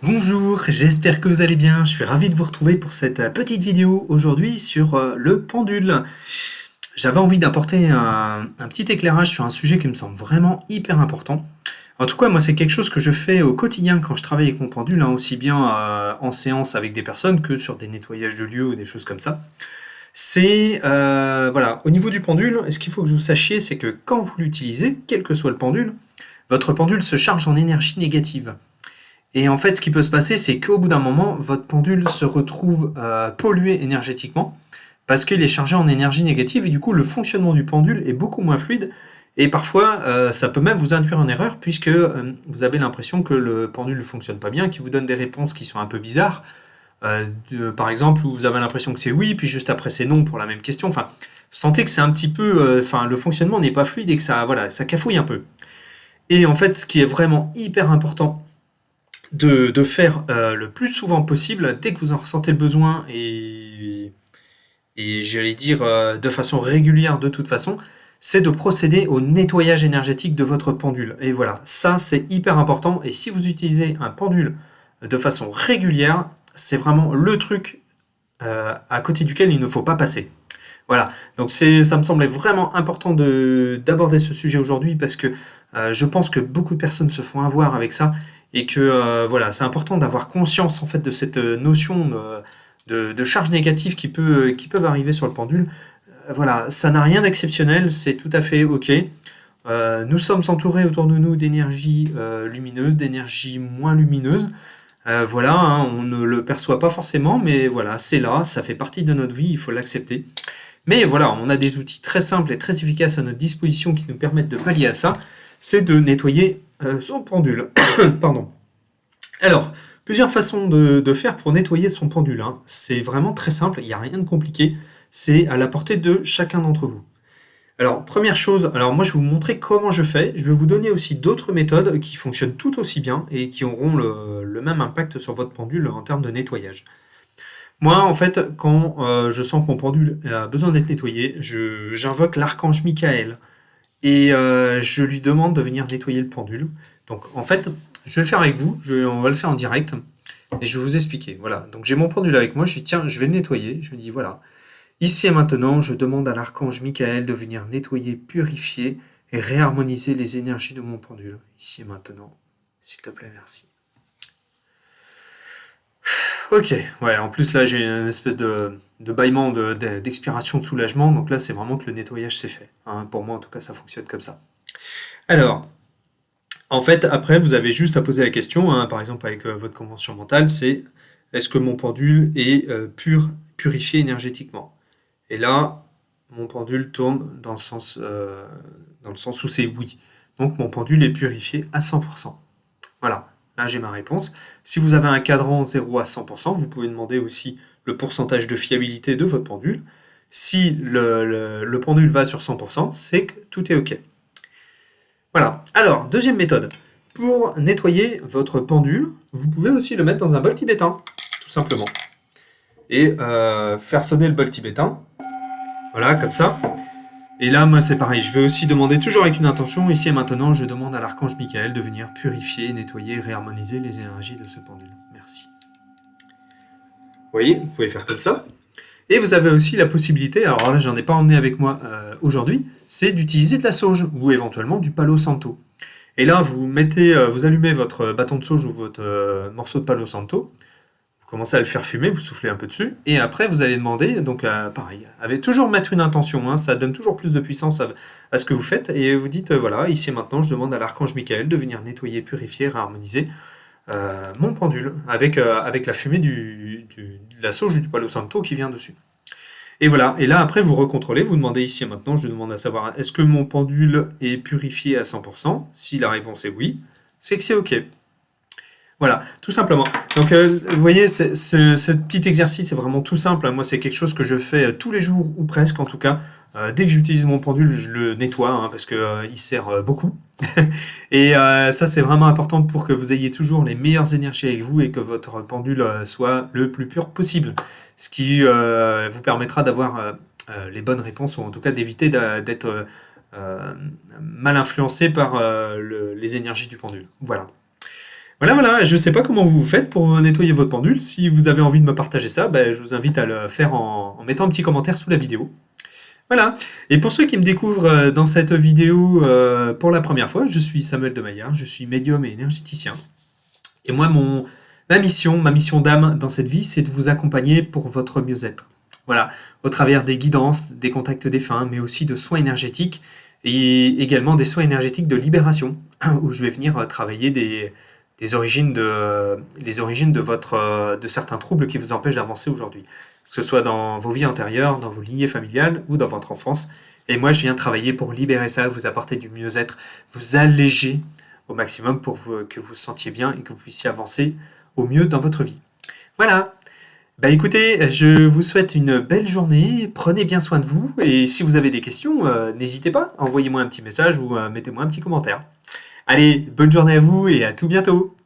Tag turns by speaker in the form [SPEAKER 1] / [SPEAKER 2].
[SPEAKER 1] Bonjour, j'espère que vous allez bien. Je suis ravi de vous retrouver pour cette petite vidéo aujourd'hui sur le pendule. J'avais envie d'apporter un petit éclairage sur un sujet qui me semble vraiment hyper important. En tout cas, moi, c'est quelque chose que je fais au quotidien quand je travaille avec mon pendule, hein, aussi bien en séance avec des personnes que sur des nettoyages de lieux ou des choses comme ça. C'est, voilà, au niveau du pendule, ce qu'il faut que vous sachiez, c'est que quand vous l'utilisez, quel que soit le pendule, votre pendule se charge en énergie négative. Et en fait, ce qui peut se passer, c'est qu'au bout d'un moment, votre pendule se retrouve pollué énergétiquement parce qu'il est chargé en énergie négative et du coup, le fonctionnement du pendule est beaucoup moins fluide. Et parfois, ça peut même vous induire en erreur puisque vous avez l'impression que le pendule ne fonctionne pas bien, qu'il vous donne des réponses qui sont un peu bizarres. Par exemple, où vous avez l'impression que c'est oui, puis juste après c'est non pour la même question. Enfin, vous sentez que c'est un petit peu, enfin, le fonctionnement n'est pas fluide et que ça, voilà, ça cafouille un peu. Et en fait, ce qui est vraiment hyper important de faire le plus souvent possible, dès que vous en ressentez le besoin, et j'allais dire de façon régulière de toute façon, c'est de procéder au nettoyage énergétique de votre pendule. Et voilà, ça c'est hyper important. Et si vous utilisez un pendule de façon régulière, c'est vraiment le truc à côté duquel il ne faut pas passer. Voilà, donc ça me semblait vraiment important d'aborder ce sujet aujourd'hui parce que je pense que beaucoup de personnes se font avoir avec ça et que voilà, c'est important d'avoir conscience en fait de cette notion de charge négative qui peuvent arriver sur le pendule. Voilà, ça n'a rien d'exceptionnel, c'est tout à fait ok. Nous sommes entourés autour de nous d'énergie lumineuse, d'énergie moins lumineuse. Voilà, hein, on ne le perçoit pas forcément, mais voilà, c'est là, ça fait partie de notre vie, il faut l'accepter. Mais voilà, on a des outils très simples et très efficaces à notre disposition qui nous permettent de pallier à ça. C'est de nettoyer son pendule. Pardon. Alors, plusieurs façons de faire pour nettoyer son pendule, hein. C'est vraiment très simple, il n'y a rien de compliqué. C'est à la portée de chacun d'entre vous. Alors, première chose, alors moi je vais vous montrer comment je fais. Je vais vous donner aussi d'autres méthodes qui fonctionnent tout aussi bien et qui auront le même impact sur votre pendule en termes de nettoyage. Moi, en fait, quand je sens que mon pendule a besoin d'être nettoyé, j'invoque l'archange Michael et je lui demande de venir nettoyer le pendule. Donc, en fait, je vais le faire avec vous, on va le faire en direct et je vais vous expliquer. Voilà, donc j'ai mon pendule avec moi, je dis tiens, je vais le nettoyer. Je me dis voilà, ici et maintenant, je demande à l'archange Michael de venir nettoyer, purifier et réharmoniser les énergies de mon pendule. Ici et maintenant, s'il te plaît, merci. Ok, ouais, en plus là j'ai une espèce de bâillement d'expiration de soulagement, donc là c'est vraiment que le nettoyage s'est fait, hein. Pour moi en tout cas ça fonctionne comme ça. Alors, en fait après vous avez juste à poser la question, hein, par exemple avec votre convention mentale, c'est est-ce que mon pendule est purifié énergétiquement? Et là, mon pendule tourne dans le sens où c'est oui. Donc mon pendule est purifié à 100%. Voilà, là j'ai ma réponse. Si vous avez un cadran 0 à 100%, vous pouvez demander aussi le pourcentage de fiabilité de votre pendule. Si le pendule va sur 100%, c'est que tout est OK. Voilà. Alors, deuxième méthode. Pour nettoyer votre pendule, vous pouvez aussi le mettre dans un bol tibétain, tout simplement. Et faire sonner le bol tibétain. Voilà, comme ça. Et là, moi, c'est pareil. Je vais aussi demander, toujours avec une intention, ici et maintenant, je demande à l'archange Michael de venir purifier, nettoyer, réharmoniser les énergies de ce pendule. Merci. Vous voyez, vous pouvez faire comme ça. Et vous avez aussi la possibilité, alors là, j'en ai pas emmené avec moi aujourd'hui, c'est d'utiliser de la sauge ou éventuellement du palo santo. Et là, vous allumez votre bâton de sauge ou votre morceau de palo santo. Vous commencez à le faire fumer, vous soufflez un peu dessus, et après vous allez demander, donc pareil, avec toujours mettre une intention, hein, ça donne toujours plus de puissance à ce que vous faites, et vous dites, voilà, ici et maintenant, je demande à l'archange Michael de venir nettoyer, purifier, réharmoniser mon pendule, avec la fumée de la sauge du Palo Santo qui vient dessus. Et voilà, et là après vous recontrôlez, vous demandez ici et maintenant, je demande à savoir, est-ce que mon pendule est purifié à 100%? Si la réponse est oui, c'est que c'est OK. Voilà, tout simplement. Donc, vous voyez, ce petit exercice est vraiment tout simple, hein. Moi, c'est quelque chose que je fais tous les jours, ou presque en tout cas. Dès que j'utilise mon pendule, je le nettoie, hein, parce que il sert beaucoup. Et ça, c'est vraiment important pour que vous ayez toujours les meilleures énergies avec vous et que votre pendule soit le plus pur possible. Ce qui vous permettra d'avoir les bonnes réponses, ou en tout cas d'éviter d'être mal influencé par les énergies du pendule. Voilà. Voilà, voilà, je sais pas comment vous faites pour nettoyer votre pendule. Si vous avez envie de me partager ça, ben, je vous invite à le faire en mettant un petit commentaire sous la vidéo. Voilà. Et pour ceux qui me découvrent dans cette vidéo pour la première fois, je suis Samuel de Maillard, je suis médium et énergéticien. Et moi, ma mission d'âme dans cette vie, c'est de vous accompagner pour votre mieux-être. Voilà, au travers des guidances, des contacts défunts, mais aussi de soins énergétiques et également des soins énergétiques de libération, où je vais venir travailler les origines de certains troubles qui vous empêchent d'avancer aujourd'hui, que ce soit dans vos vies antérieures, dans vos lignées familiales ou dans votre enfance. Et moi, je viens travailler pour libérer ça, vous apporter du mieux-être, vous alléger au maximum pour que vous vous sentiez bien et que vous puissiez avancer au mieux dans votre vie. Voilà. Bah écoutez, je vous souhaite une belle journée, prenez bien soin de vous, et si vous avez des questions, n'hésitez pas, envoyez-moi un petit message ou mettez-moi un petit commentaire. Allez, bonne journée à vous et à tout bientôt.